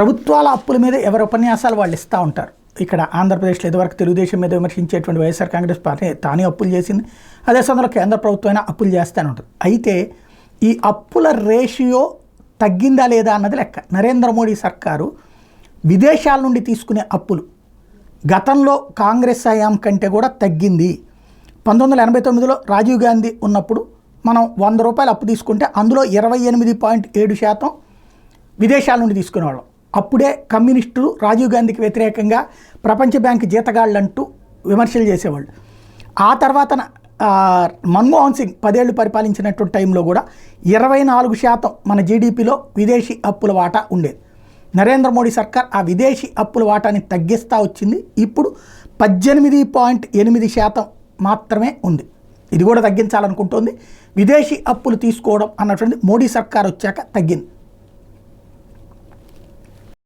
ప్రభుత్వాల అప్పుల మీద ఎవరి ఉపన్యాసాలు వాళ్ళు ఇస్తూ ఉంటారు. ఇక్కడ ఆంధ్రప్రదేశ్లో ఇదివరకు తెలుగుదేశం మీద విమర్శించేటువంటి వైఎస్ఆర్ కాంగ్రెస్ పార్టీ తానే అప్పులు చేసింది. అదే సమయంలో కేంద్ర ప్రభుత్వం అయినా అప్పులు చేస్తూనే ఉంటుంది. అయితే ఈ అప్పుల రేషియో తగ్గిందా లేదా అన్నది లెక్క. నరేంద్ర మోడీ సర్కారు విదేశాల నుండి తీసుకునే అప్పులు గతంలో కాంగ్రెస్ హయాం కంటే కూడా తగ్గింది. 1989లో రాజీవ్ గాంధీ ఉన్నప్పుడు మనం 100 రూపాయలు అప్పు తీసుకుంటే అందులో 28.7% విదేశాల నుండి తీసుకునేవాళ్ళం. అప్పుడే కమ్యూనిస్టులు రాజీవ్ గాంధీకి వ్యతిరేకంగా ప్రపంచ బ్యాంక్ జీతగాళ్ళంటూ విమర్శలు చేసేవాళ్ళు. ఆ తర్వాత మన్మోహన్ సింగ్ 10 ఏళ్ళు పరిపాలించినటువంటి టైంలో కూడా 24% మన జీడిపిలో విదేశీ అప్పుల వాటా ఉండేది. నరేంద్ర మోడీ సర్కార్ ఆ విదేశీ అప్పుల వాటాని తగ్గిస్తూ వచ్చింది. ఇప్పుడు 18.8% మాత్రమే ఉంది. ఇది కూడా తగ్గించాలనుకుంటోంది. విదేశీ అప్పులు తీసుకోవడం అన్నటువంటి మోడీ సర్కార్ వచ్చాక తగ్గింది.